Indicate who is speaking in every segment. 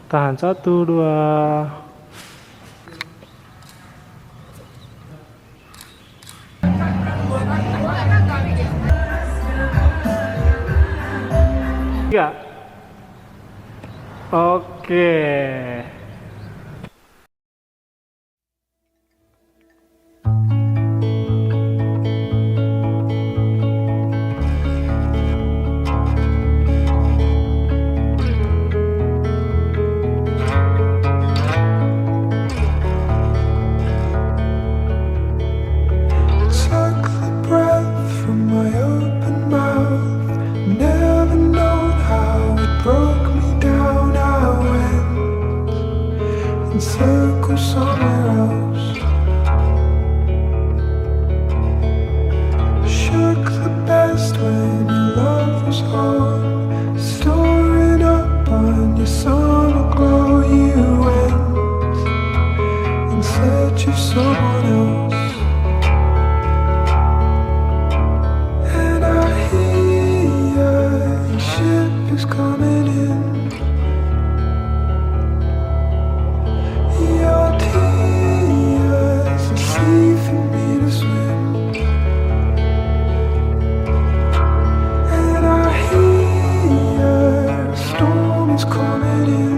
Speaker 1: Tahan, satu, dua. Tiga. Oke.
Speaker 2: Took the breath from my open mouth. Never known how it broke me down. I went in circles somewhere else. Shook the best when your love was home. Storing up on your summer glow. You went in search of someone else. And I hear your ship is coming in. Your tears are sea for me to swim. And I hear a storm is coming in.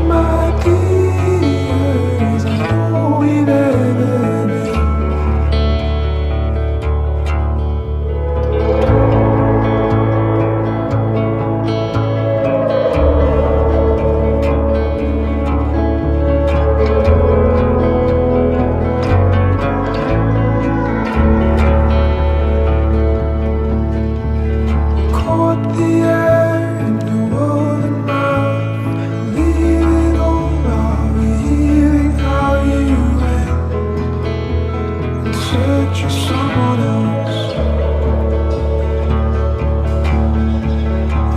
Speaker 2: My dears, I know we've ever been. Caught the air in your open mouth. Leave it all while we're hearing how you went in search of someone else.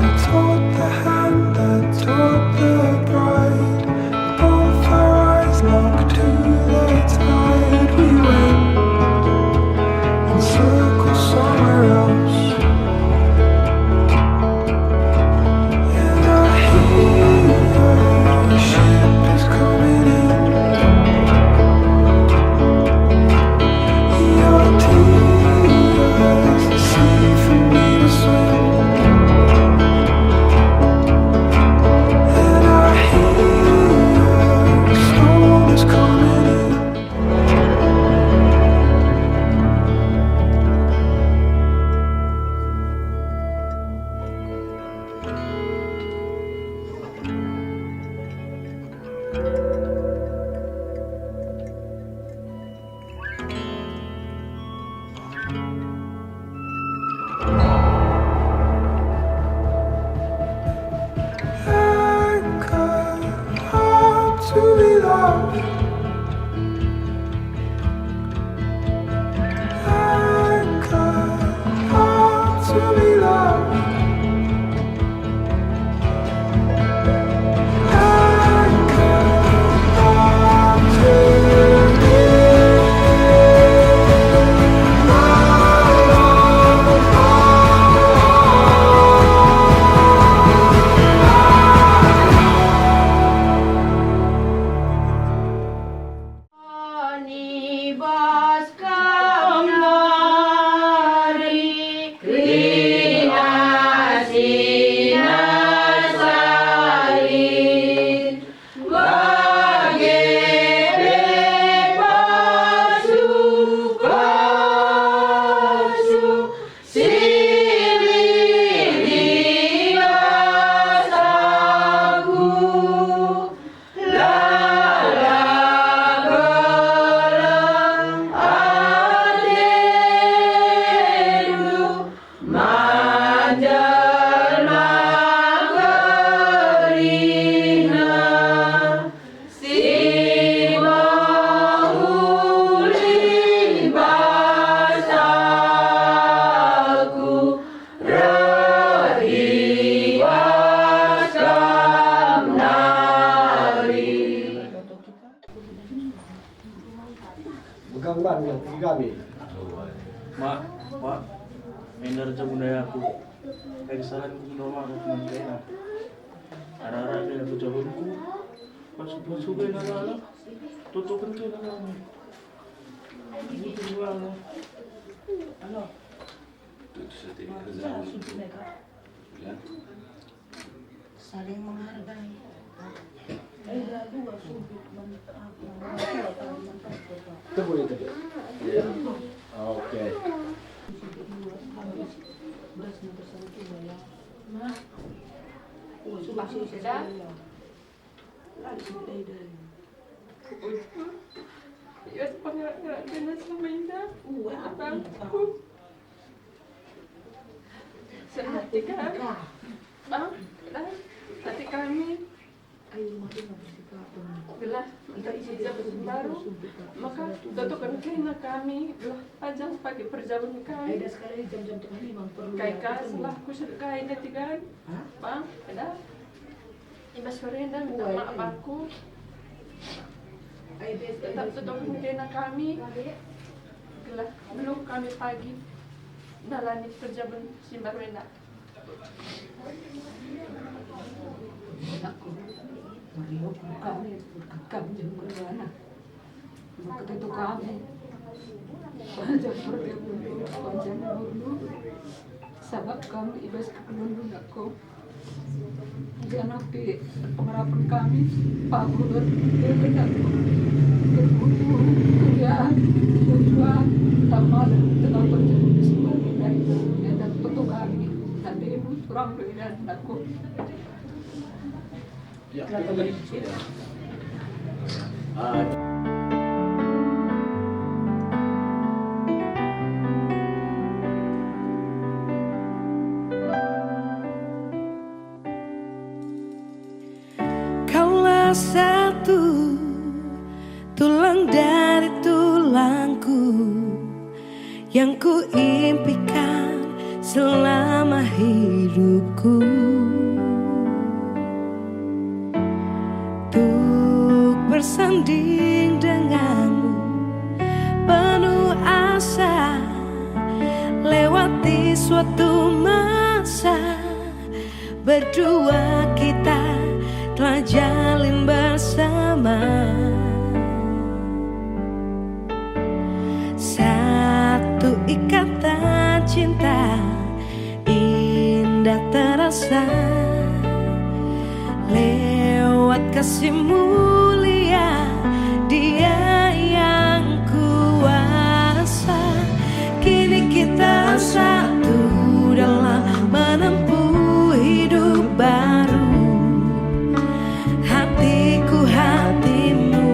Speaker 2: I taught the hand that taught the bride. Both our eyes locked to the tide. We went in circles somewhere else. And I hear the ship is coming in. Your tears, the sea for me to swim. And I hear the storm is coming in. Hard to be loved. Hard to be loved. Hard to be
Speaker 3: Nibas kamnari krina sinasalin bagebe pasu pasu sililigas aku lalagalang adelu manjalma gerina si mahuli basaku rahiwas kamnari.
Speaker 4: Pegang ban yang kaki kami.
Speaker 5: Mak, Mak, energi budaya aku.
Speaker 4: Ay kesalahan ko ginawa ko ng pera. Arara kaya ito jawon ko. Pasubay na lala. Tutukan kayo na namin. Buti mo lang. Ano?
Speaker 3: Saling menghargai.
Speaker 4: Ito po ito. Okay.
Speaker 3: Ya, pangeran ganas sama Indah. Abang. Sehati kan? Bang, hati kami. Gelas kita isi jabatan baru, maka tentukan kena kami belah pajang pakai perjalanan kami.
Speaker 5: Ada sekali jam-jam tu kami memang perlu.
Speaker 3: Kai setelah ku sedekah ini tiga, bang, ada. Ibas Farenda minta maaf aku. Tetap tentukan kena kami. Gelah belum kami pagi dalani perjalanan Simbarwenda.
Speaker 5: Mario kami jam berapa? Maka itu kami panjang dulu. Sabab kami ibas kepenun aku. Jangan napi pengharapan kami Pak Gubernur berbendak berbuku kuliah tujuan tamal tentang perjalanan semua dan untuk kami nanti ibu kurang dan aku.
Speaker 4: Ya,
Speaker 6: Kaulah satu tulang dari tulangku yang ku impikan selama hidupku. Untuk bersanding denganmu penuh asa, lewati suatu masa berdua kita telah jalin bersama. Satu ikatan cinta indah terasa, lewat kasih mulia Dia yang kuasa. Kini kita satu dalam menempuh hidup baru. Hatiku hatimu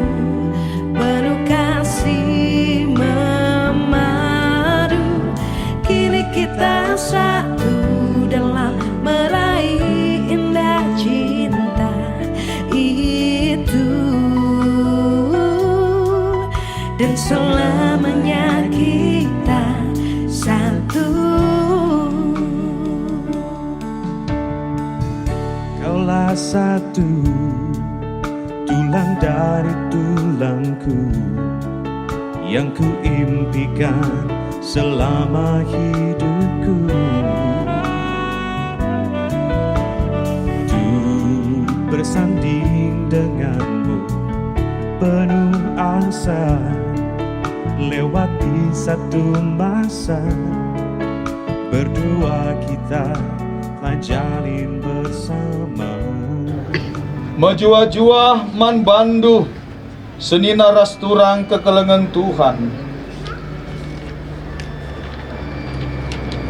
Speaker 6: penuh kasih memadu. Kini kita satu dalam meraih indah cinta itu, dan selamanya kita satu.
Speaker 2: Kaulah satu tulang dari tulangku yang kuimpikan selama hidupku. Untuk bersanding denganmu penuh asa, lewati satu masa berdua kita telah jalin bersama.
Speaker 7: Majua-jua man bandu senina rasturang kekelengan Tuhan.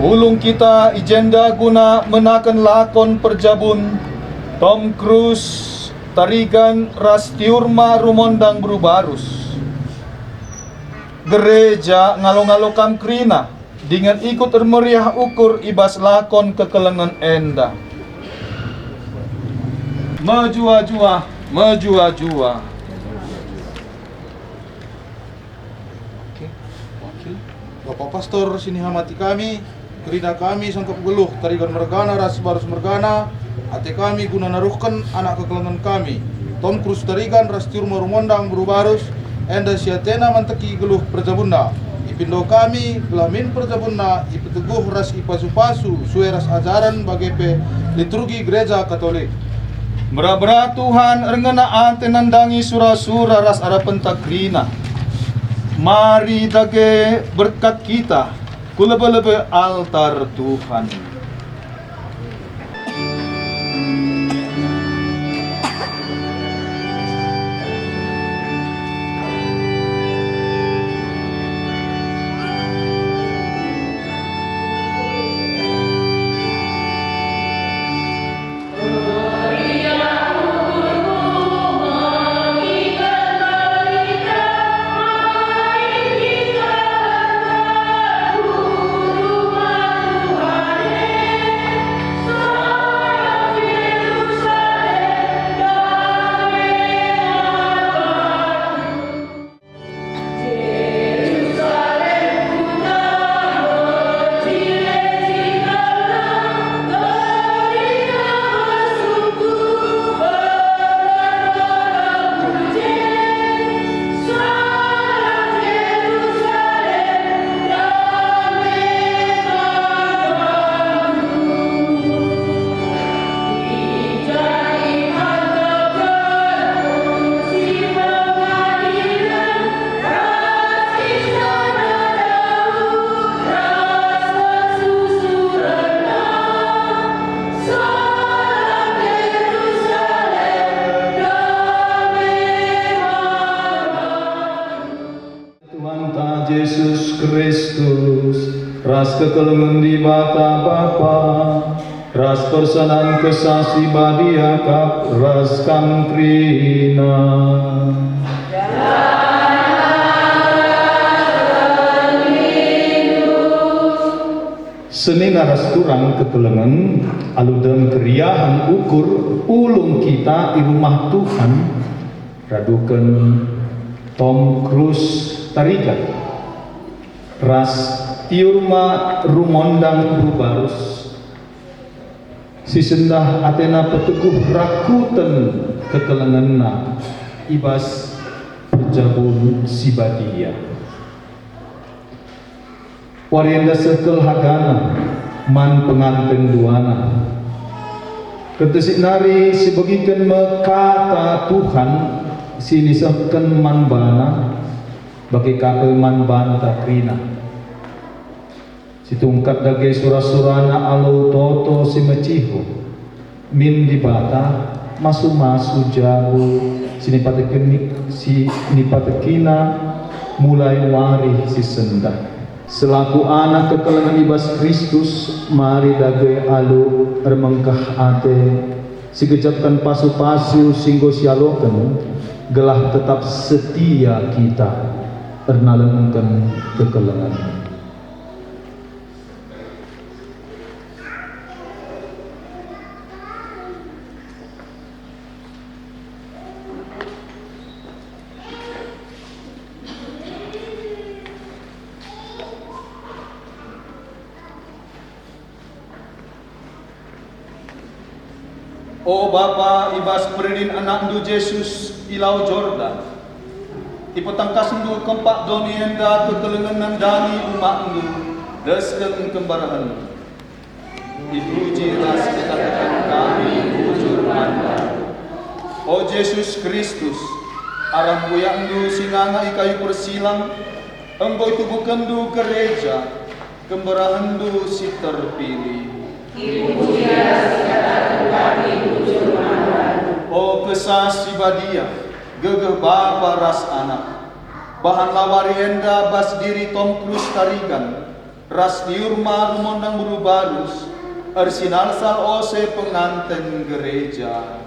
Speaker 7: Ulung kita ijenda guna menakan lakon perjabun Tom Cruise tarigan Rastiurma Rumondang Brubarus. Gereja ngalo-ngalo kamkrina dengan ikut meriah ukur ibas lakon kekelengan enda. Majua-jua, majua-jua.
Speaker 8: Bapak Pastor sini hamati kami, kerina kami sangkap geluh tarigan mergana ras barus mergana, ate kami guna naruhkan anak kekelengan kami. Tom Cruise tarigan ras tiur merumondang berubarus, enda siatena manteki geluh perjabunda. Ipindo kami lamin perjabunna ipeteguh ras ipasu-pasu sue ras ajaran bagepe liturgi gereja Katolik.
Speaker 7: Berabra Tuhan rengenaan tenandangi sura-sura ras ara pentakrina. Mari dage berkat kita kulebe-lebe altar Tuhan. Yesus Kristus, ras kekelengan di bata Bapa, ras persanan kesasi badia kap ras kamkrina. Seni naras kurang kekelengan, aludeng keriahan ukur ulung kita di rumah Tuhan, radukan Tom Cruise tarikan. Ras tiurma rumondang barus si sendah Athena peteguh rakuten kekelengenna ibas perjabun si badia warienda sekel hagana man pengantin duana ketesik nari si begiken mekata Tuhan si nisahkan man bana bagi kapel man banta krina situngkat dage surah-surana alu toto si meciho min di bata masu-masu jauh si nipatekina mulai wari si sendah selaku anak kekelengan ibas Kristus mari dage alu remengkah ate si gejapkan pasu-pasu singgo sialoken gelah tetap setia kita ernalengken kekelengan. O Bapa ibas peridin anak ndu Yesus ilau Jordan ipotangkas ndu kempak donienda kekelengan nandani umat ndu desken kembarahan dipuji ras kekatakan kami bujur manda. O Yesus Kristus arang buyak ndu sinanga ikayu persilang engkau itu bukan ndu gereja kembarahan ndu si terpilih. O kesasi badia gegeh bapa ras anak bahan lawari enda bas diri Tom Cruise tarikan ras diurma rumondang buru barus ersinal sal ose pengantin gereja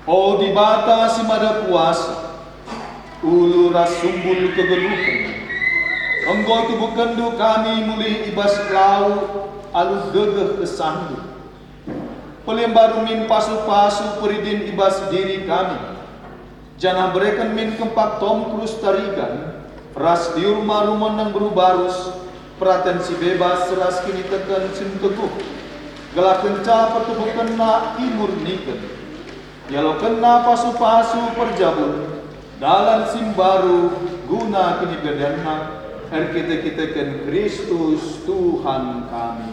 Speaker 7: o di bata si mada puasa ulu ras sumbul kegelukan engkau tu bukan du kami mulih ibas lau alu gegeh kesandu pelembaru min pasu-pasu peridin ibas diri kami janah bereken min kempak Tom Cruise tarigan ras diurma rumondang berubarus pratensi bebas ras kini teken sinteguh gelah kenca pertubuh kena imur niken yalo kena pasu-pasu perjabun dalam simbaru guna kinibedarna kita Kristus Tuhan kami.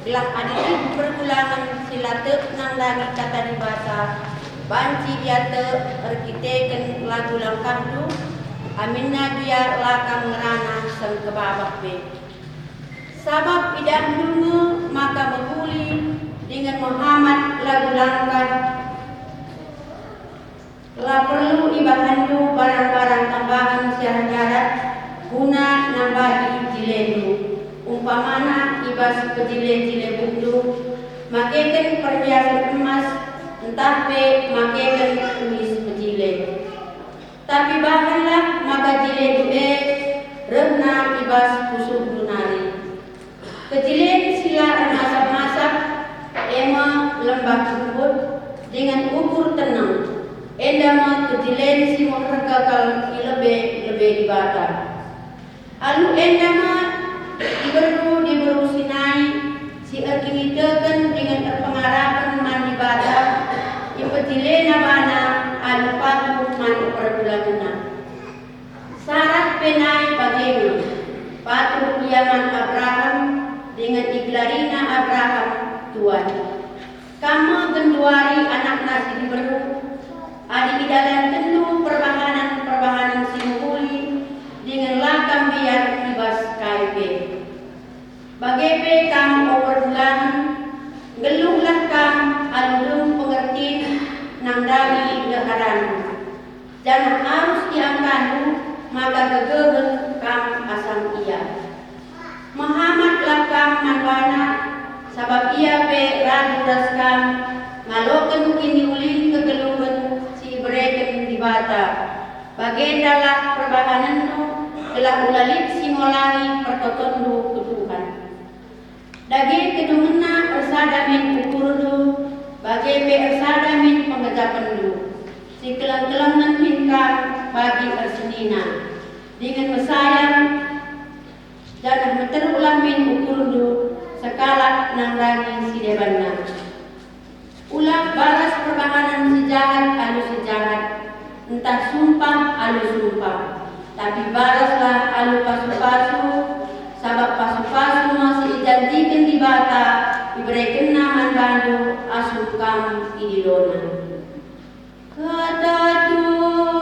Speaker 9: Gelang adili pergulangan silatek nang langi kata di bahasa banci diate erkiteken lagu langkam tu aminna dia lakam ngerana sang kebabak be sabab idah dungu maka membuli dengan Muhammad lagu langkam telah perlu ibahandu barang-barang tambahan syarat guna nambahi jilendu umpamana ibas pejile-jile bundu makeken perhiasan emas entah pe makeken tulis pejile tapi bahanlah maka jile due rehna ibas pusuh lunari kejilen sila masak-masak ema lembah rumput dengan ukur tenang endama kejilen si mereka lebih dibata alu endama diberu sinai si erkinitekan dengan terpengarapan mandi bata impetile nabana alu patu mandi perbulanuna syarat penai bagi Ibrahim, patut diaman Abraham dengan iglarina Abraham Tuhan. Kamu genduari anak nasi diberu, adi dalam tentu perbahanan simuli dengan lakam biar ibas KIP. Bagepe kam overbulan, gelunglah kam aludung pengertin nang dari leharan. Jangan harus diangkanu, maka gegegen kam asam ia. Muhammad lakam manwana, sabab ia pe raduras kam, ngaloken kini ulin kegelungen si bereken di bata. Bagendalah perbahananmu, telah ulalit simolangi pertotondu ke Tuhan. Dagi kedungena ersadamin ukurdu, bagi pe ersadamin pengejapandu. Si kelang-kelangan hinkam bagi ersenina. Dengan mesayang, jangan meterulah min ukurdu, sekala nang rani si debana. Ulang balas perbahanan si jahat alu si jahat, entah sumpah alu sumpah. Tapi balaslah alu pasu-pasu, sabab pasu-pasu masih dijanjikan di bata, diberikan naman bandu, asuh kam idilona. Kata Tuhan,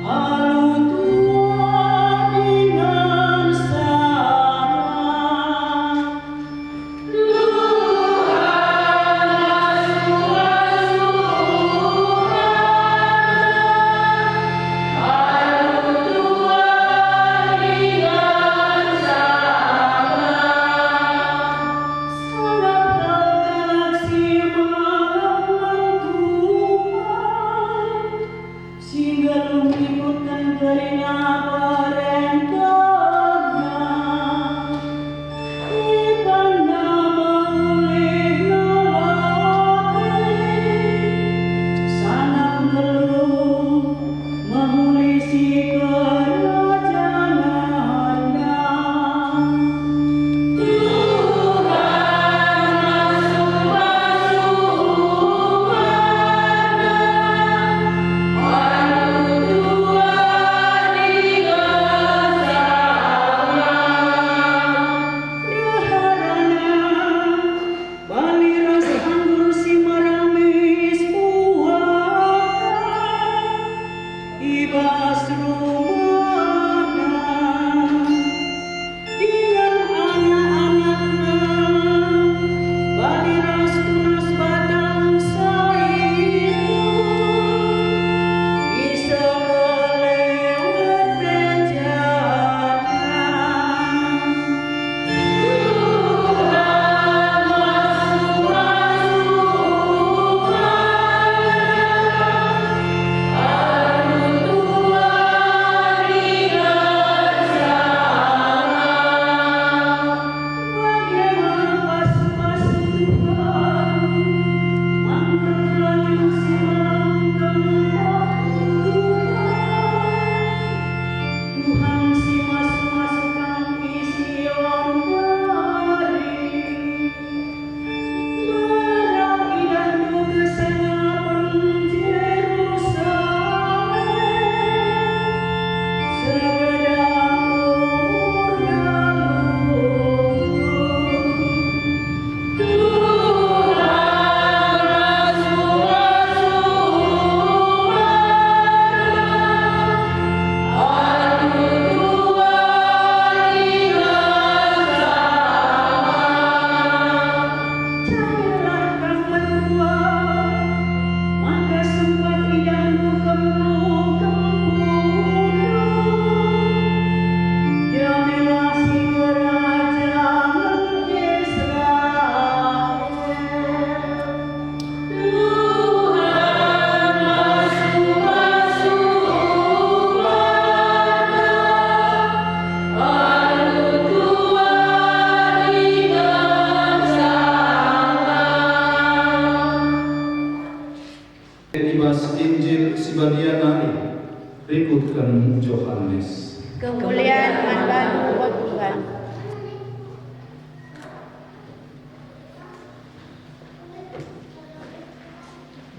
Speaker 6: Alu Tuhan dengan sana.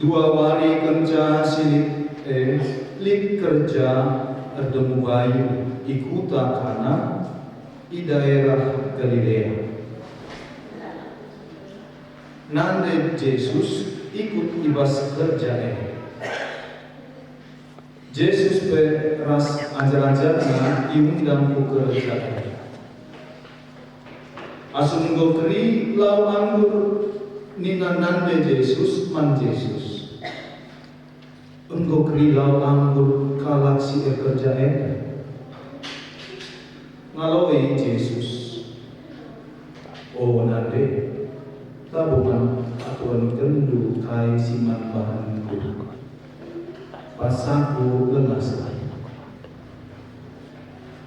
Speaker 7: dua wari kerja silit lik kerja erdemu bayu ikuta kana di daerah Galilea. Nande Yesus ikut ibas kerja Yesus ras ajar-ajarna iundang pekerjaan. Asun keri lau anggur nina nande Yesus man Yesus. Engkau keri lau anggur kalak si kerjaan. Ngaloi Yesus. Oh nande tabungan atuan kendu kai siman bahanku. Pasangku lemas.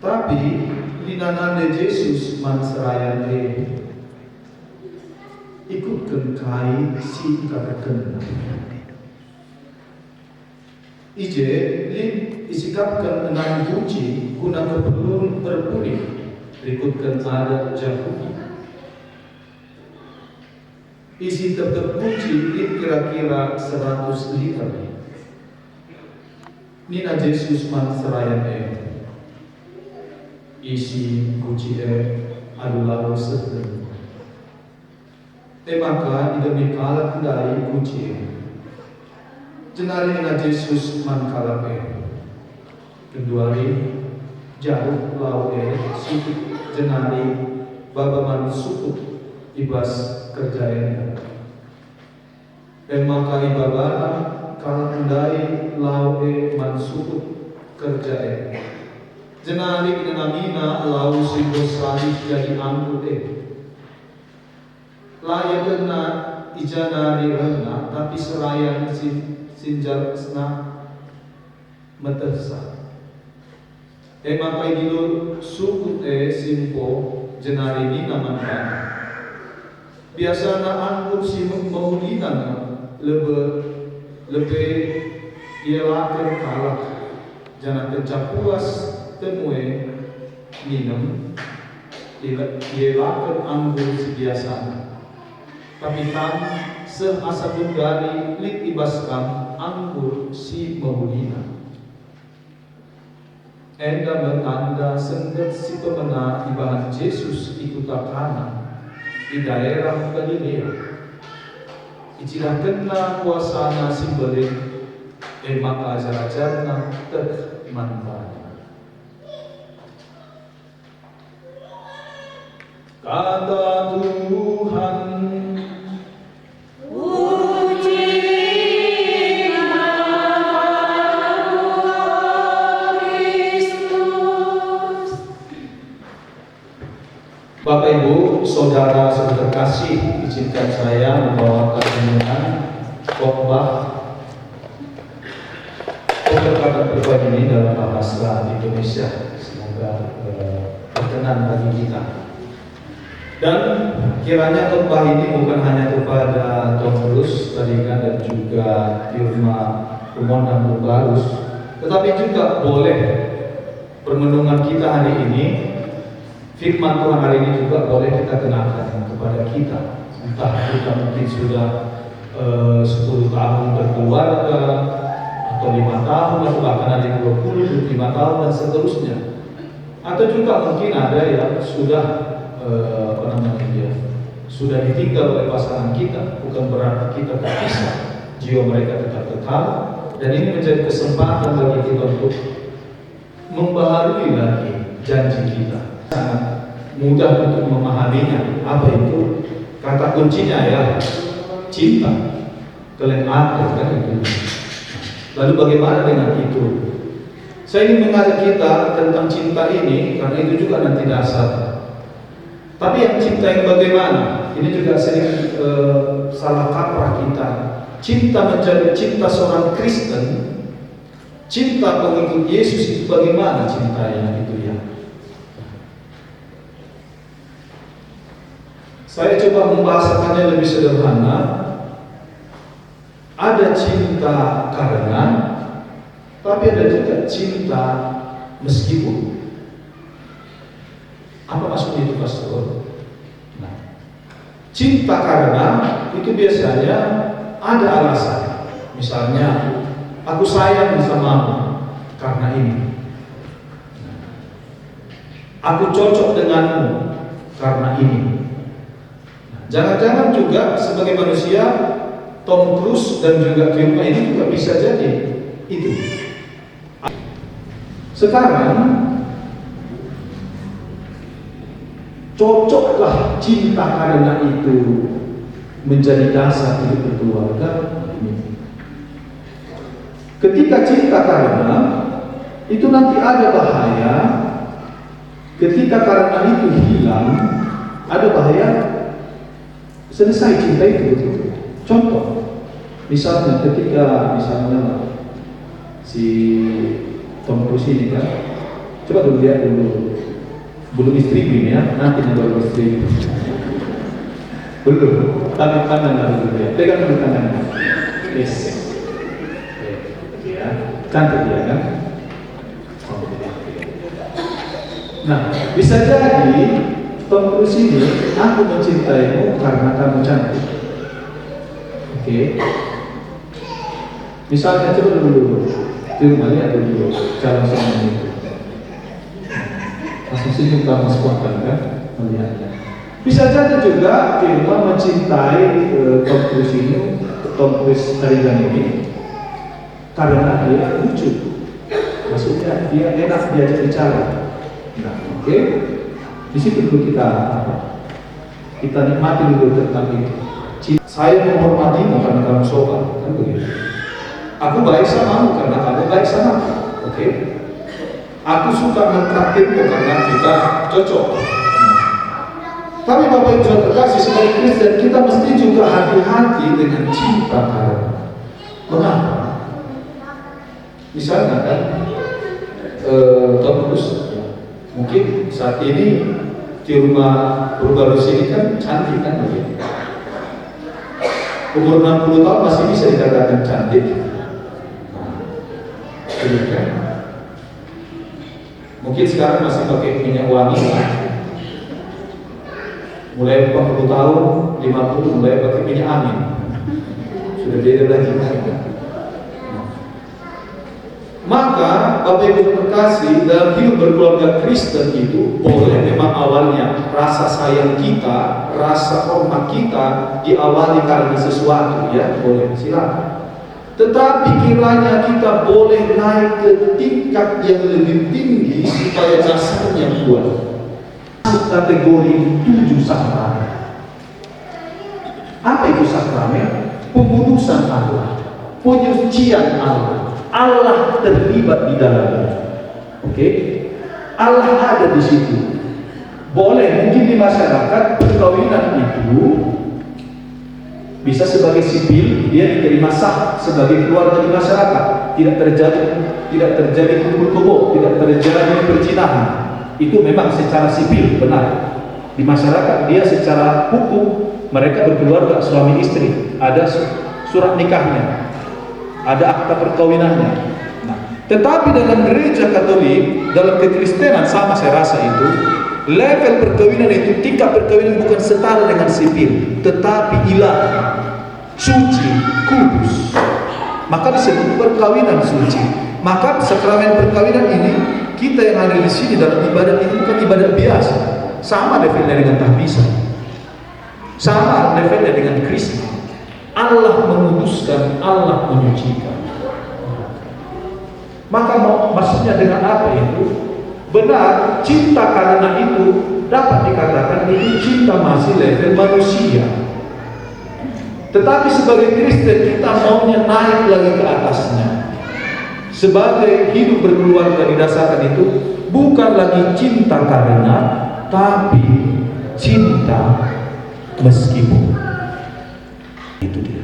Speaker 7: Tapi linanande Yesus man serayan ikutkan kai si katakan. Ije lin isikapkan enam kunci guna keperluan berpulih ikutkan adat Yahudi. Isi terkunci lin kira-kira 100 liter. Nina Yesus man serayan isi kunci adalah sederhana. Maka demi kalah dari kunci. Jenari nina Yesus man kalah Keduari jauh lau sukut jenari baba man sukut ibas kerjain. Maka ibabana kalah dari lau man sukut kerjain. Jenari dinamina lau simbol salib jadi angkut layak kena ijanari rena tapi serayan sinjar sena metersa. Makai dulu sukut simpo jenari ni namanya. Biasanya angkut si maulinan lebih dielakan kalak jangan kecapuas temue minum dielakan anggur biasa. Tapi kan seasa dari lik ibaskan anggur si maulina. Enda bertanda sendet si pemenang ibahan Yesus ikutakana di daerah Galilea. Icilah kena kuasana simbolin maka ajar-ajarna termanfaat. Kata Tuhan. Bapak Ibu, Saudara terkasih, izinkan saya membawakan renungan khotbah pada pribadi ini dalam bahasa Indonesia. Semoga berkenan bagi kita. Dan kiranya khotbah ini bukan hanya kepada Tuan Tulus Tadingan dan juga Firma Umon dan Lubarus, tetapi juga boleh permenungan kita hari ini. Firman Tuhan hari ini juga boleh kita kenakan kepada kita. Entah kita mungkin sudah 10 tahun berkeluarga, atau 5 tahun, atau bahkan ada 20, 25 tahun dan seterusnya. Atau juga mungkin ada yang sudah sudah ditinggal oleh pasangan kita. Bukan berarti kita terpisah, jiwa mereka tetap kekal. Dan ini menjadi kesempatan bagi kita untuk membaharui lagi janji kita. Sangat mudah untuk memahaminya. Apa itu? Kata kuncinya ya cinta. Kalian ada kan itu. Lalu bagaimana dengan itu? Saya ingin mengajak kita tentang cinta ini karena itu juga nanti dasar. Tapi yang cinta yang bagaimana? Ini juga sering salah kaprah kita. Cinta menjadi cinta seorang Kristen, cinta pengikut Yesus itu bagaimana cintanya itu ya? Saya coba membahasakannya lebih sederhana. Ada cinta karena, tapi ada juga cinta meskipun. Apa maksudnya itu, Pastor? Nah, cinta karena itu biasanya ada alasan. Misalnya, aku sayang samamu karena ini. Aku cocok denganmu karena ini. Jangan-jangan juga sebagai manusia, Tom Cruise dan juga Firma ini juga bisa jadi itu. Sekarang, cocokkah cinta karena itu menjadi dasar hidup berkeluarga? Ketika cinta karena itu nanti ada bahaya. Ketika karena itu hilang, ada bahaya. Selesai cinta itu. Contoh, misalnya ketika si Tom Cruise ini kan, coba dulu lihat dulu, belum istri ya, nanti baru istri. Belum, tangan kanan dulu ya, pegang dulu tangan. Yes. Ya, cantik ya kan? Nah, bisa jadi Tom Cruise ini, aku mencintaimu karena kamu cantik. Oke. Misalnya coba dulu, lihat dulu calon suami itu. Langsung senyum kamu spontan kan melihatnya. Bisa jadi juga Firma mencintai Tom Cruise ini, Tom Cruise Tarigan ini karena dia lucu. Maksudnya dia enak diajak bicara. Nah, oke. Di situ dulu kita nikmati dulu tentang itu. Saya menghormatimu karena kamu sopan, kan begitu. Aku baik samamu karena kamu baik sama. Oke. Aku suka mentraktirmu karena kita cocok. Tapi Bapak Ibu Saudara terkasih, sebagai Kristen kita mesti juga hati-hati dengan cinta karena. Mengapa? Misalnya kan, Tom Cruise mungkin saat ini di rumah Purbalus ini kan cantik kan begitu. Umur 60 tahun masih bisa dikatakan cantik. Kan? Mungkin sekarang masih pakai minyak wangi lah. Mulai 40 tahun, 50 mulai pakai minyak angin. Sudah beda lagi. Maka Bapak Ibu terkasih, dalam hidup berkeluarga Kristen itu boleh memang awalnya rasa sayang kita, rasa hormat kita diawali karena sesuatu, ya boleh, silakan. Tetapi kiranya kita boleh naik ke tingkat yang lebih tinggi supaya dasarnya kuat. Kategori 7 sakramen. Apa itu sakramen? Pengudusan Allah, penyucian Allah. Allah terlibat di dalamnya. Oke? Allah ada di situ. Boleh mungkin di masyarakat perkawinan itu bisa sebagai sipil, dia diterima sah sebagai keluarga di masyarakat. Tidak terjadi kumpul kebo, tidak terjadi perzinahan. Itu memang secara sipil benar. Di masyarakat dia secara hukum mereka berkeluarga suami istri, ada surat nikahnya, ada akta perkawinannya. Nah, tetapi dalam gereja Katolik, dalam kekristenan sama saya rasa itu, level perkawinan itu, tingkat perkawinan bukan setara dengan sipil, tetapi ilahi, suci, kudus. Maka disebut perkawinan suci. Maka sakramen perkawinan ini, kita yang ada di sini dalam ibadat ini bukan ibadat biasa. Sama levelnya dengan tahbisan, sama levelnya dengan Kristus. Allah menguduskan, Allah menyucikan. Maka maksudnya dengan apa itu? Benar, cinta karena itu dapat dikatakan itu cinta masih level manusia. Tetapi sebagai Kristen kita maunya naik lagi ke atasnya. Sebagai hidup berkeluarga didasarkan itu bukan lagi cinta karena, tapi cinta meskipun. Itu dia.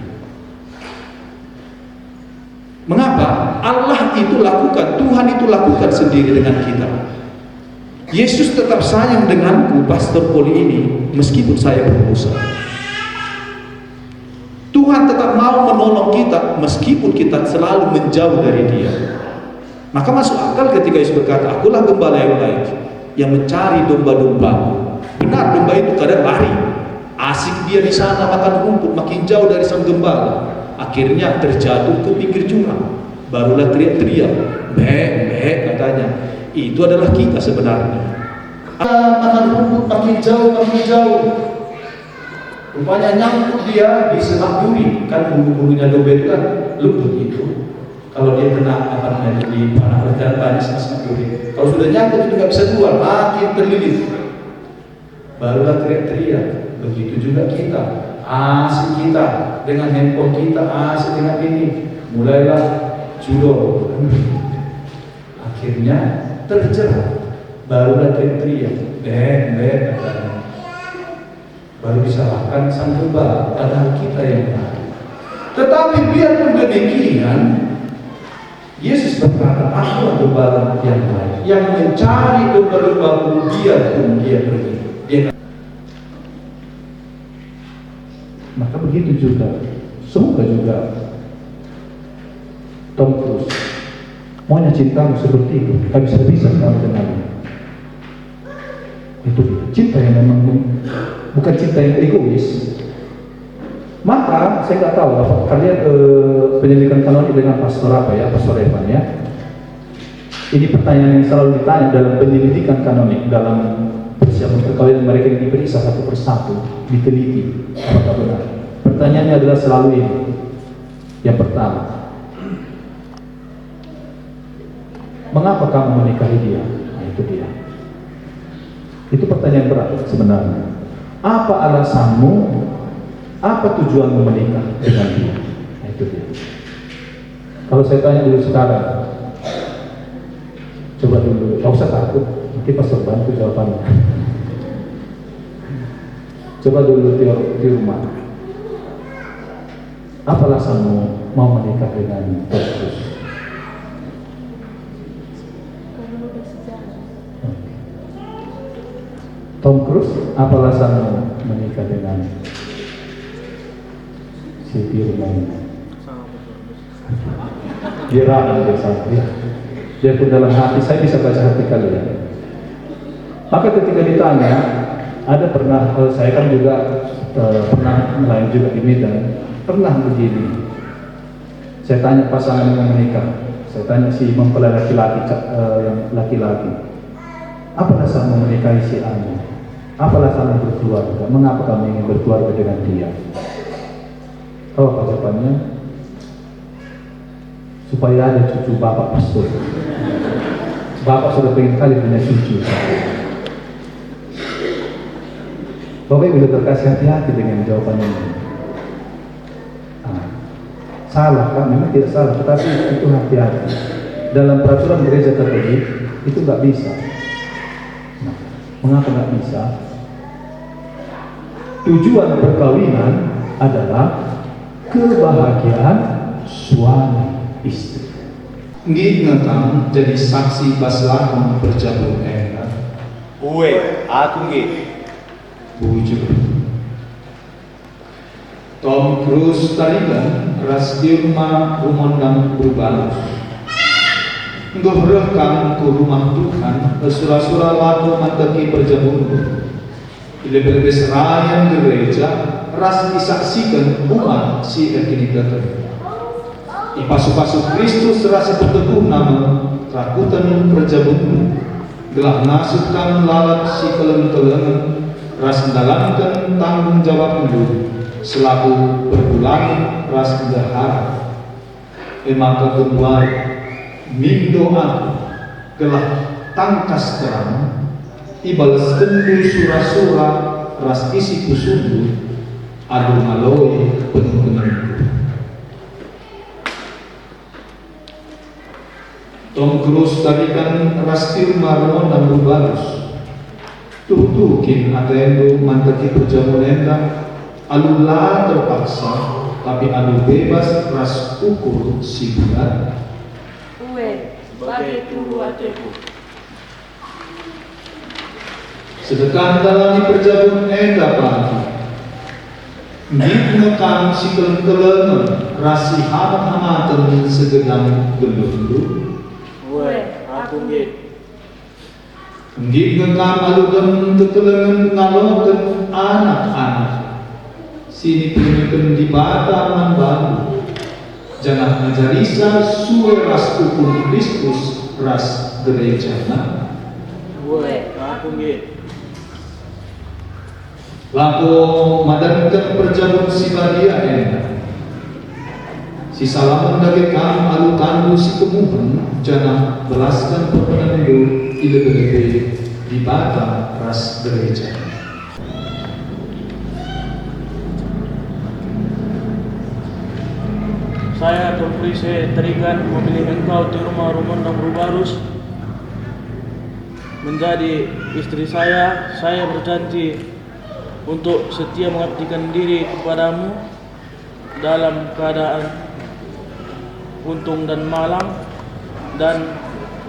Speaker 7: Mengapa? Allah itu lakukan, Tuhan itu lakukan sendiri dengan kita. Yesus tetap sayang denganku, Pastor Poli ini, meskipun saya berdosa. Tuhan tetap mau menolong kita, meskipun kita selalu menjauh dari Dia. Maka masuk akal ketika Yesus berkata, akulah gembala yang baik, yang mencari domba-domba. Benar, domba itu kadang lari. Asik dia di sana makan rumput, makin jauh dari sang gembala. akhirnya terjatuh ke pinggir jurang. Barulah teriak-teriak, "Meh, katanya. Itu adalah kita sebenarnya. Makan rumput makin jauh. Rupanya nyangkut dia di semak duri. Kan bulu-bulunya domba itu kan lembut itu. Kalau dia kena di panah ledakan semak duri. Kalau sudah nyangkut itu nggak bisa keluar, makin terlilit. Barulah teriak-teriak. Begitu juga kita. Asik kita dengan handphone kita, asik dengan ini. Mulailah judul. Akhirnya terjerat. Barulah teriak-teriak, katanya. Baru disalahkan sang gembala, padahal kita yang tahu. Tetapi biarpun demikian, Yesus berkata, "Akulah gembala yang baik, yang mencari domba-dombaku biarpun dia pergi." Maka begitu juga, semoga juga Tom Cruise maunya cintamu seperti itu, tak bisa kamu dengannya. Itu cinta yang memang bukan cinta yang egois. Maka saya nggak tahu apa kalian penyelidikan kanonik dengan pastor apa ya, pastor Evan ya. Ini pertanyaan yang selalu ditanya dalam penyelidikan kanonik, dalam persiapan perkawinan mereka yang diperiksa satu persatu, diteliti apakah benar. Pertanyaannya adalah selalu ini. Yang pertama, mengapa kamu menikahi dia? Nah, itu dia. Itu pertanyaan berat sebenarnya. Apa alasanmu? Apa tujuanmu menikah dengan dia? Nah, itu dia. Kalau saya tanya dulu sekarang, coba dulu, gak usah takut, nanti pastor bantu jawabannya. Coba dulu di rumah. Apa alasanmu mau menikah dengan Yesus? Tom Cruise, apa alasanmu menikah dengan si Firman? Dia ramah dia sakit. Dia pun dalam hati, saya bisa baca hati kalian. Maka ketika ditanya, ada pernah, saya kan juga pernah melayani juga di Medan, pernah begini. Saya tanya pasangan yang menikah, saya tanya si mempelai laki-laki, yang laki-laki, apa alasanmu menikahi si Anu? Apa alasanmu berkeluarga? Mengapa kamu ingin berkeluarga dengan dia? Tahu apa jawabannya? Supaya ada cucu bapak pastor. Bapak sudah pengen kali punya cucu. Bapak Ibu terkasih, hati-hati dengan jawaban ini. Salah kan? Memang tidak salah, tetapi itu hati-hati. Dalam peraturan gereja Katolik itu nggak bisa. Nah, mengapa nggak bisa? Tujuan perkawinan adalah kebahagiaan suami istri. Nggih ngekang jadi saksi baslahon perjabun enak.
Speaker 10: Uwe, aku nggih.
Speaker 7: Bujur. Tom Cruise tarikan ras dirma rumondang berbalus. Ngobrekang ke rumah Tuhan sura-sura lagu manteki perjabun. Bila berbesrayan gereja ras disaksikan umat si kini datang. Ipasu-pasu Kristus rasa berteguh nama rakutan perjabun. Gelah nasutkan lalat si keleng-keleng ras mendalamkan tanggung jawab hidup selaku perbulan ras gahar. Maka kedua mingdoa gelah tangkas terang ibalas kendu sura-sura ras isi kusundu adu maloi penuh kenangan. Tom Cruise tarikan ras firma dan berbalus tutukin atendo manteki perjamuan alula terpaksa tapi adu bebas ras ukur si bulan.
Speaker 3: Uwe, bagi tunggu ateku.
Speaker 7: Sedekah dalam perjabun enda pagi. Ngit ngekang si keleng-keleng rasi hamat-hamatan segedang gelung-gelung.
Speaker 10: Uwe, aku nggih.
Speaker 7: Ngit ngekang alugan kekelengan ngalokan anak-anak. Sini penyikan di bata man baru jangan menjarisa sue ras hukum Kristus ras gereja.
Speaker 10: Uwe, aku nggih.
Speaker 7: Laku madankan perjabun si badia enda. Si salaman dage kam alu tandu si kemuhan jangan belaskan perpenandu ilebe di bata ras gereja.
Speaker 4: Saya Toprise Terigan memilih engkau di rumah Rumendang Rubarus menjadi istri saya. Saya berjanji untuk setia mengabdikan diri kepadamu dalam keadaan untung dan malang, dan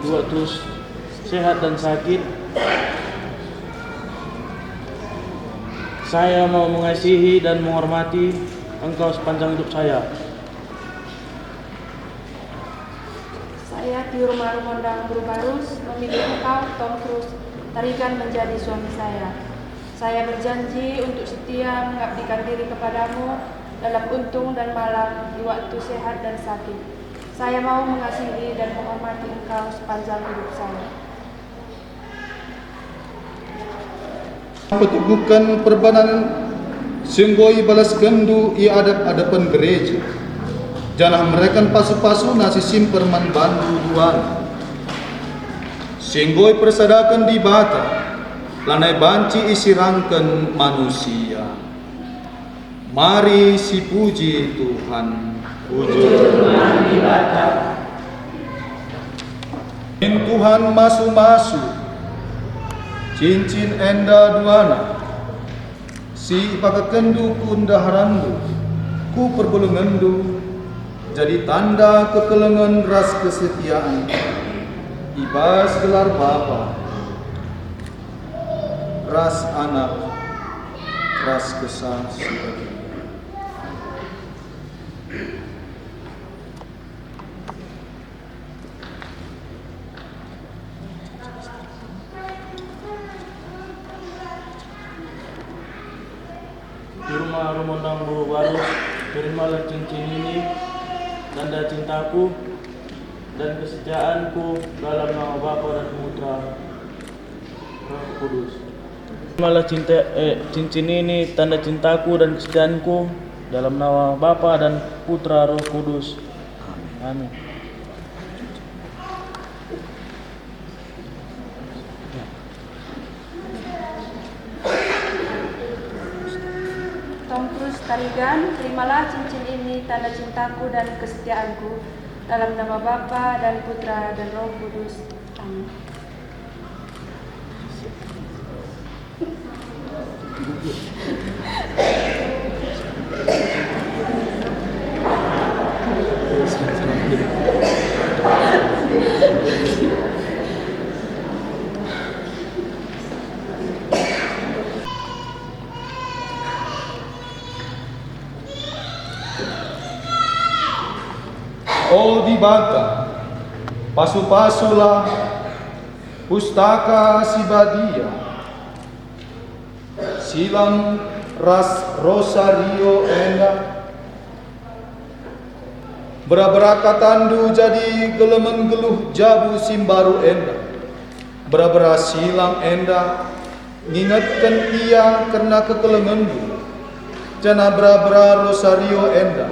Speaker 4: di waktu sehat dan sakit. Saya mau mengasihi dan menghormati engkau sepanjang hidup saya.
Speaker 3: Saya di rumah Rumendang Rubarus memilih engkau Tom Cruise Tarigan menjadi suami saya. Saya berjanji untuk setia mengabdikan diri kepadamu dalam untung dan malang, di waktu sehat dan sakit. Saya mau mengasihi dan menghormati engkau sepanjang hidup saya.
Speaker 7: Petubukan perbanan senggoi balas gendu i adap-adapan gereja. Jangan mereka pasu-pasu nasi simperman bandu duan. Senggoi persadakan di bata, lanai banci isirangkan manusia. Mari si puji Tuhan. Tuhan masu-masu cincin enda duana si pakakendu kundaharandu ku perbulungandu jadi tanda kekelengan ras kesetiaan ibas gelar bapa ras anak ras kesah sebagai
Speaker 4: Di rumah Rumendang Rubarus, terimalah cincin ini, tanda cintaku dan kesetiaanku dalam nama Bapa dan Putra Roh Kudus. Terimalah cincin ini, tanda cintaku dan kesetiaanku dalam nama Bapa dan Putra Roh Kudus. Amin.
Speaker 3: Tom Cruise Tarigan, terimalah cincin ini, tanda cintaku dan kesetiaanku dalam nama Bapa dan Putra dan Roh Kudus. Amin.
Speaker 7: Oh di bata, pasu-pasulah pustaka si badia, silang ras rosario enda, bera-bera katandu jadi gelemen geluh jabu simbaru enda, bera-bera silang enda, ngingatkan ia karena kekelengendu, jana bera-bera rosario enda.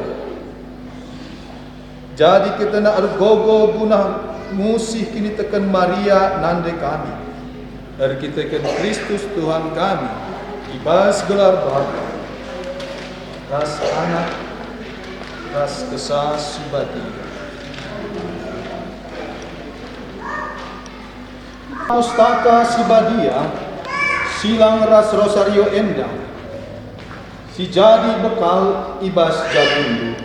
Speaker 7: Jadi kita nak argogo guna musih kini tekan Maria nande kami. Dan kita tekan Kristus Tuhan kami. Ibas gelar Bapa. Ras anak, ras kesah subati. Pustaka Sibadia, silang ras rosario endang. Si jadi bekal ibas jabundu.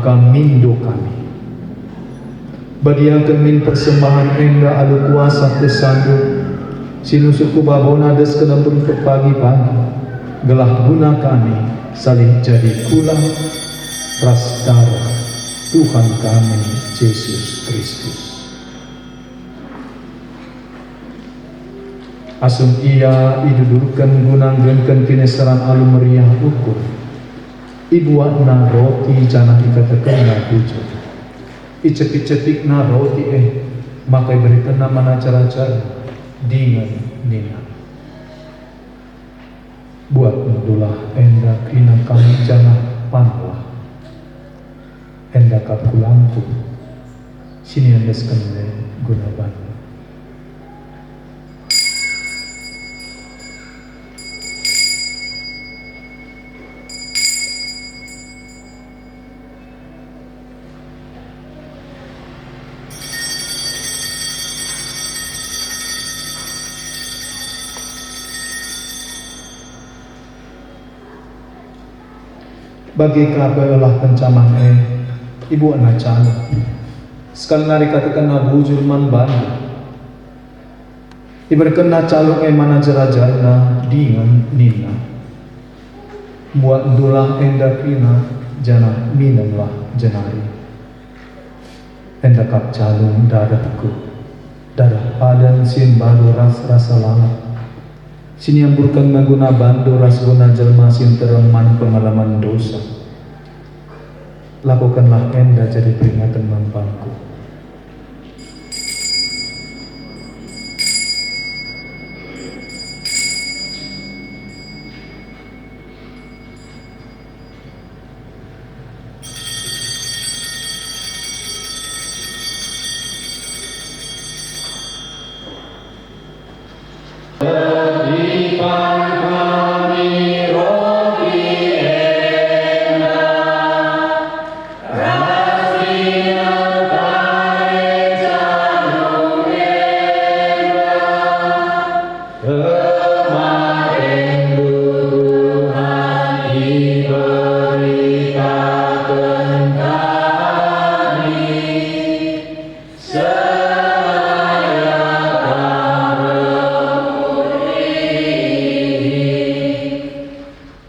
Speaker 7: maka mindo kami. Badiakan min persembahan engga alu kuasa kesandu, sinusuku babona des kenempun ke pagi-pagi, gelah guna kami salih jadi kulang ras darah Tuhan kami Yesus Kristus. Asum ia idudurkan gunanggenkan kinesaran alu meriah ukur, ibuatna roti janah ikatakan na tujuh, icepik-cepik na roti makai berikan nama na cara-cara dengan nina. Buat mendulah enda kina kami janah panlah, enda kapulangku, sini anda sekalian guna bantu. Bagi kabelah pencaman ibu anak calo sekali nari katakan na bujur man bandu ibaratkan na calo mana jerajar na dengan nina buat dulah enda kina jana minumlah janari enda kap calo darahku darah padan sin baru rasa lalat sini yang burkan mengguna bandu ras guna jelma sin tereman pengalaman dosa. Lakukanlah enda jadi peringatan mempangku.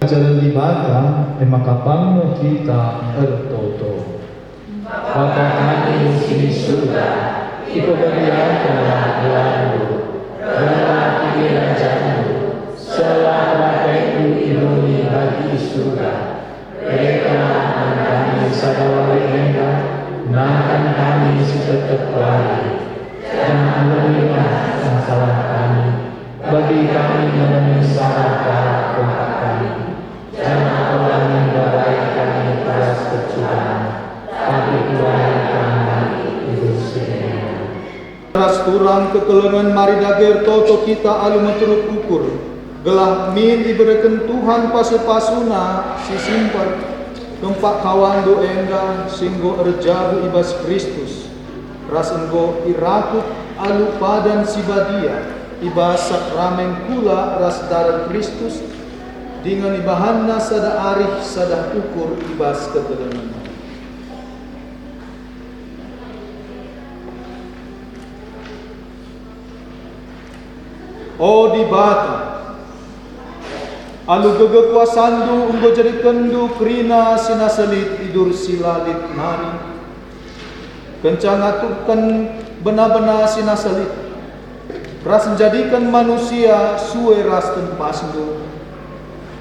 Speaker 7: Jalan ibadah emakapangno kita ertoto. Bapa kami di surga, iberikanlah doamu, berkati kerajaanmu, selawatmu inuni bagi surga. Berikanlah kami sadawari engkau, nahan kami setetap wali. Jangan lupa masalah kami, bagi kami memenuhi syarat tempat kami. Jangan Allah membarai kami keras kecurangan, tapi keluarga kami itu sendiri.
Speaker 8: Ras turang kekelengan mari dager toto kita alu meturut ukur, gelah min diberikan Tuhan pasu-pasuna si simper, gempak kawan do engga singgo erjabu ibas Kristus, ras enggo irakut alu padan si badia, ibas sakramen kula ras darah Kristus, dengan ibahanna sada arif sada ukur ibas ketelengan. O di bata, alu gege kuasandu unggo jadi kendu krina sinaselit idur silalit nari, kencang atukan benar-benar sinaselit, ras menjadikan manusia suwe ras tempasdu,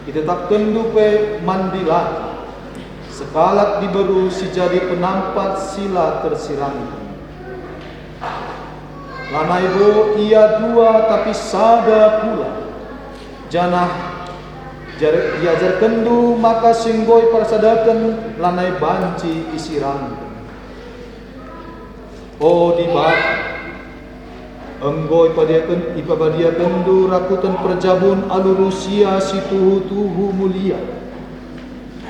Speaker 8: ditetap kendu pe mandilat, sekalat diberu si jadi penampat sila tersirangkan. Lanai bo ia dua tapi sada pula, janah diajar kendu maka singgoi persadakan lanai banci isirangkan. O dibat enggoi padiakan ipabadia kendu rakutan perjabun alu Rusia si tuhu mulia.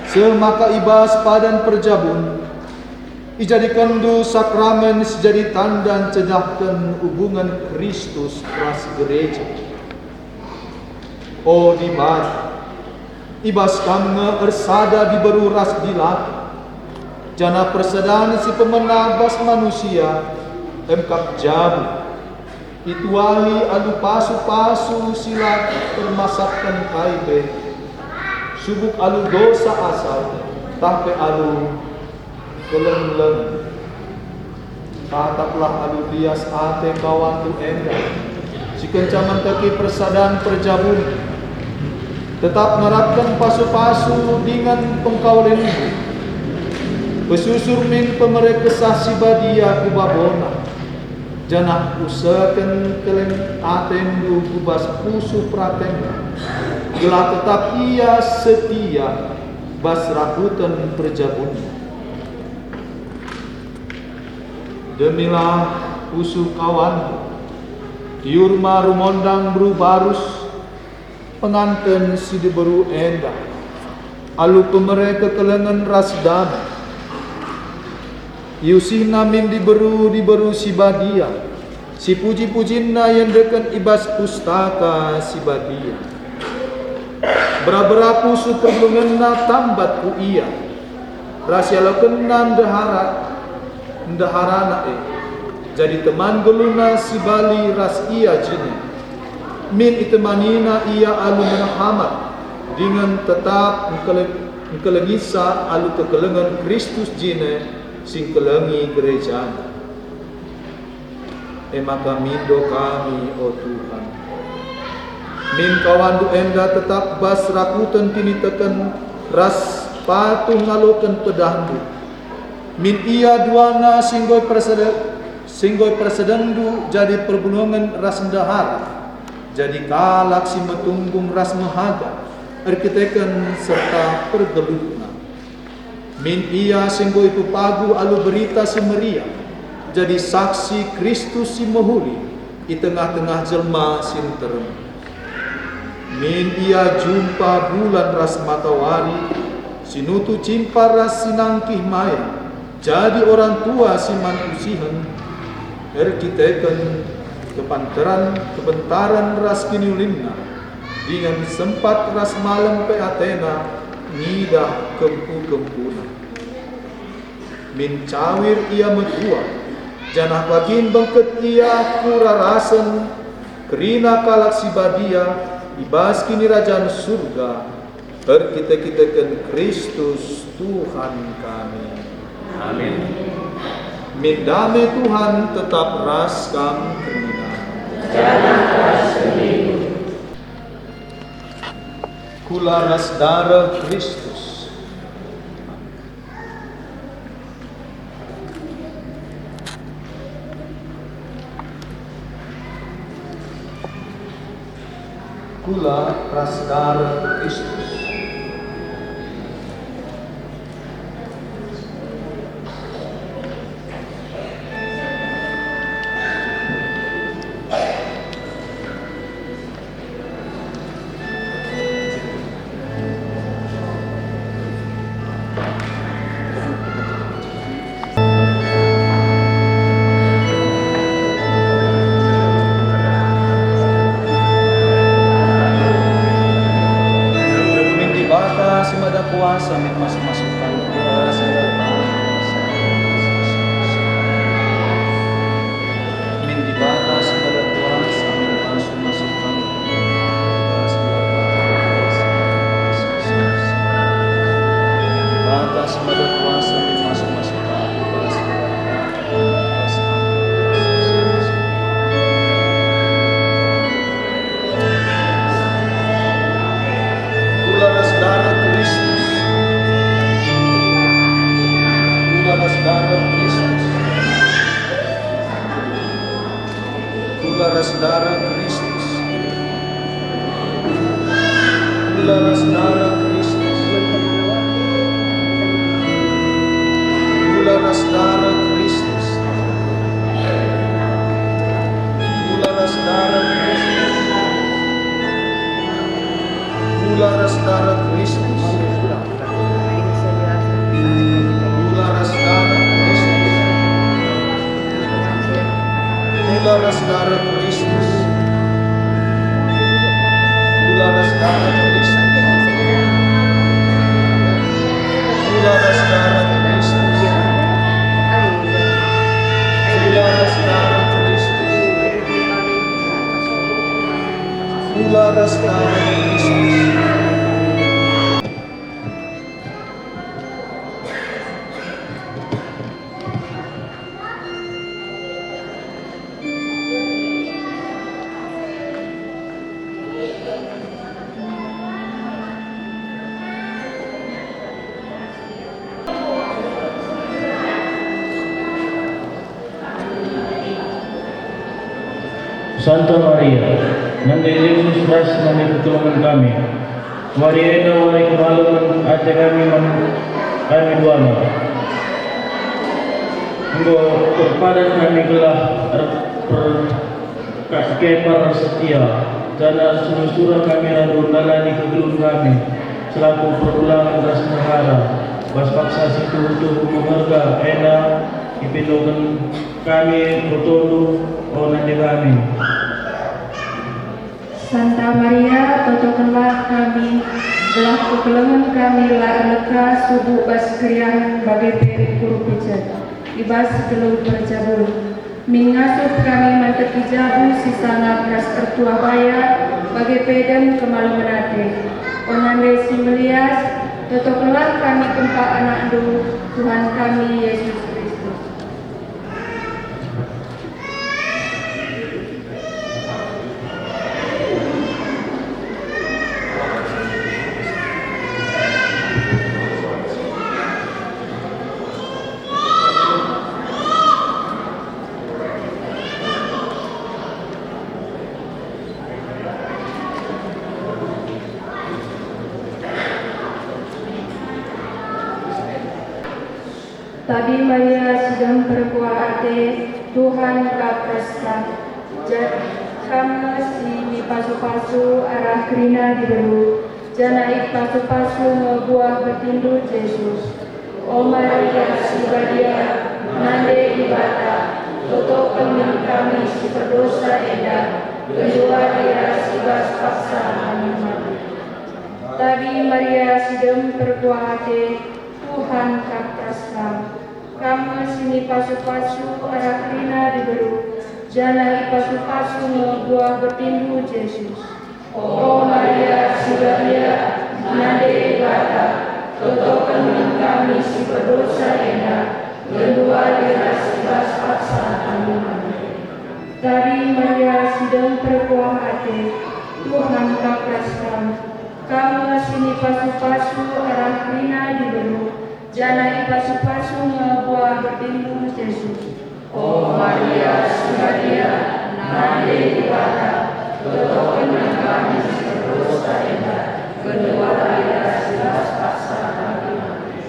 Speaker 8: Semaka ibas padan perjabun ijadikan du sakramen sejadi tanda cedahkan hubungan Kristus ras gereja. O dibat ibas kamnge ersada diberu ras dilat Jana persedaan si pemenabas manusia emkap jabu. Ituali alu pasu-pasu silat permasakkan kaibe. Subuk alu dosa asal, tapi alu keleng-leng. Tataplah alu lias ate kawan tu endah. Si kencaman kaki persadaan perjabun. Tetap nerapkan pasu-pasu dengan pengkaulen itu. Pesusur min pemerek kesasi badia kubabona. Janah usahakan kelen atendu kubas pusu pratenga. Gelah tetap ia setia bas rakutan perjabunnya. Demilah pusu kawan diurma rumondang bru barus penganten si diberu endah alu pemere kekelengan rasdan yusina min diberu si badia si puji-pujinna yang dekan ibas pustaka si badia bera-bera pusu perlungenna tambat ku iya rahasia lekenan ndeharana jadi teman geluna si bali ras ia jini min itemanina ia alu menahamat dengan tetap ngkelengisa alu kekelengan Kristus jine sing kelengi gereja. Maka mindo kami o Tuhan min kawan du enda tetap bas rakutan kini teken ras patuh ngalokan pedandu min ia duana singgoi persedendu jadi perbulungan ras ndahara jadi kalak si metunggung ras mahaga arkiteken serta pergelutna min ia singgoi pupagu alu berita si meriah jadi saksi Kristus si mahuli di tengah-tengah jelma sinterem min ia jumpa bulan ras matawari sinutu cimpa ras sinangkih maya jadi orang tua si manusihan erkiteken kebentaran ras kiniulinna dengan sempat ras malam pe Athena ngidah kempu-kempuna min cawir ia metua janah bagin bengket ia kurarasen kerina kalak si badia ibas kini rajaan surga erkiteken Kristus Tuhan kami. Amin. Min damai Tuhan tetap ras kam kerina. Jangan ras keminggu. Kula ras darah Kristus. Kula ras darah Kristus. Kristus. Mula Rasta Kristus.
Speaker 4: Santa Maria, Nanda Yesus Christ memohon pertolongan kami. Maria ina wari kemaluan ate kami duana. Engkau kepada kami gelah kepar setia dan surah kami lalu nalani kegelun kami selaku perbulangan ras negara bas paksa situ untuk mengharga ena ipilokan kami bertolu onan kami.
Speaker 3: Santa Maria, totokanlah kami, belah kekelengan kami leka subuh bas kriang bagai guru pijet, ibas gelur berjabul, mingasup kami mantek ijabu sisana keras tertua baya, bagai pedem kemalu menate, onande simelias, totokanlah kami kempa anak du, Tuhan kami Yesus Kristus. Tadi Maria sedang berbuah hati, Tuhan kapreskan. Kamu si pasu-pasu arah kerina diberu, janaik pasu-pasu ngebuah bertindu Yesus. O Maria si badia, nande ibata, toto kemin kami si berdosa eda, kedua dia si bas paksa kami mati. Tadi Maria sedang berbuah hati, Tuhan kapreskan. Kamu sini pasu-pasu arah kerina diberu, jana pasu-pasu ngebuah bertindu Yesus. O Maria si badia, nande ibata, toto kemin kami si berdosa eda, kedua dia si bas paksa kami mati. Tadi Maria sedang berbuah hati, Tuhan kapreskan. Kamu sini pasu-pasu arah kerina diberu, jana pasu-pasu ngebuah bertindu Yesus. O Maria Sunadia, nande ibata, toto kemin kami si berdosa eda, kedua dia si bas paksa kami mati.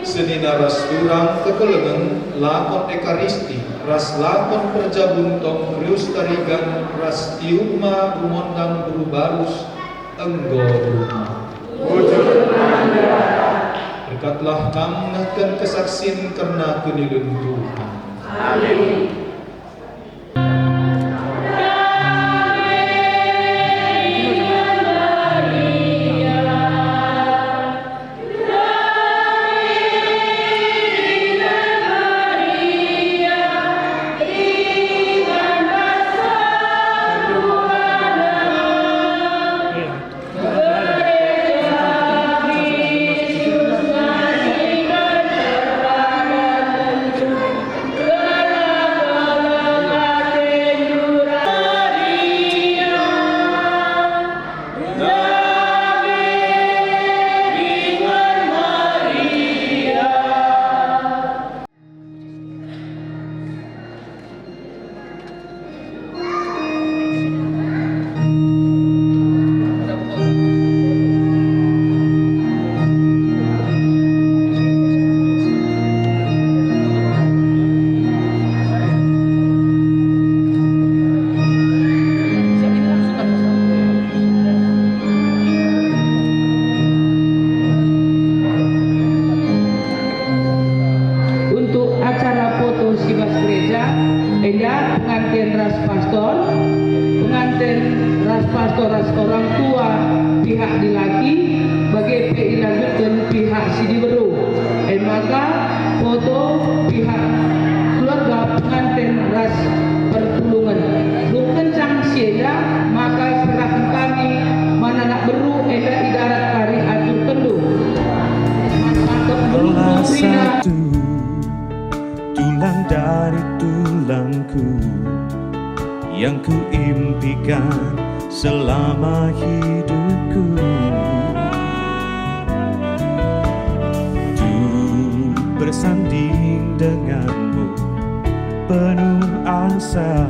Speaker 8: Sedina ras durang kekelengan lakon ekaristi, ras lakon perjabun tong krius tarigan, ras tiuma rumondang buru barus, enggo rumah. Berkatlah kami dan kesaksin karena kenilun Tuhan.
Speaker 3: Amin.
Speaker 11: pengantin ras pastor, pengantin ras pastor ras orang tua pihak dilaki bagi dilanjutkan pihak si diweru. Maka foto pihak keluarga pengantin ras pertulungan. Belum kencang sieda maka serahkan kami mana nak beru idarat kari atur tendu.
Speaker 6: Telah satu tulang dari tulangku yang kuimpikan selama hidupku, untuk bersanding denganmu penuh asa,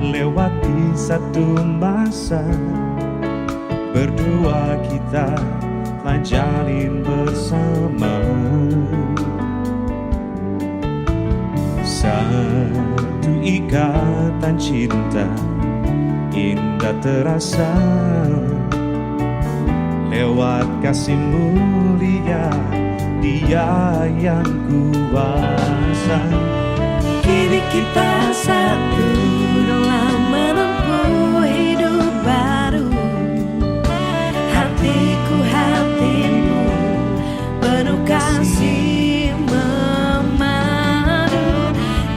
Speaker 6: lewati satu masa berdua kita telah jalin bersama. Satu ikatan cinta indah terasa, lewat kasih mulia Dia yang kuasa.
Speaker 12: Kini kita satu dalam menempuh hidup baru. Hatiku hatimu penuh kasih memadu.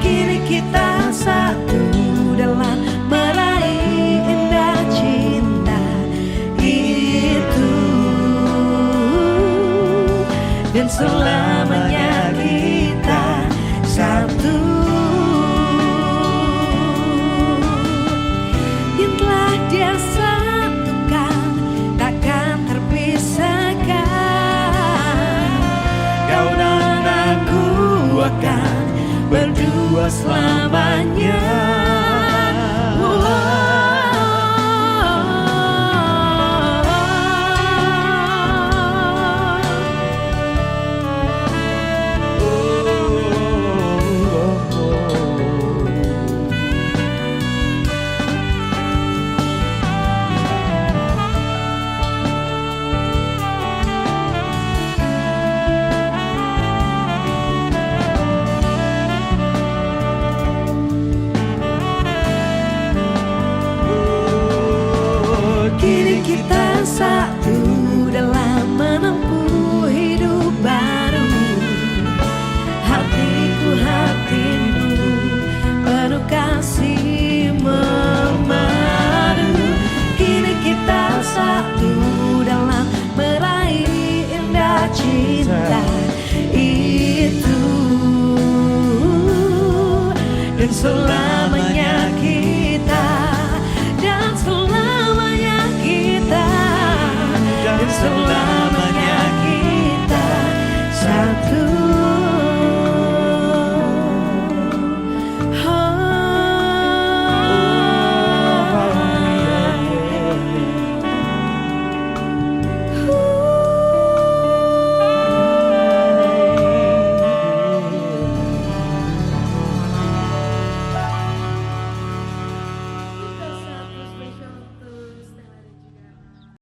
Speaker 12: Kini kita satu dalam meraih indah cinta itu, dan selamanya kita satu. Yang telah Dia satukan takkan terpisahkan. Kau dan aku akan berdua selamanya. Kini kita satu dalam menempuh hidup baru. Hatiku hatimu penuh kasih memadu. Kini kita satu dalam meraih indah cinta itu, dan selalu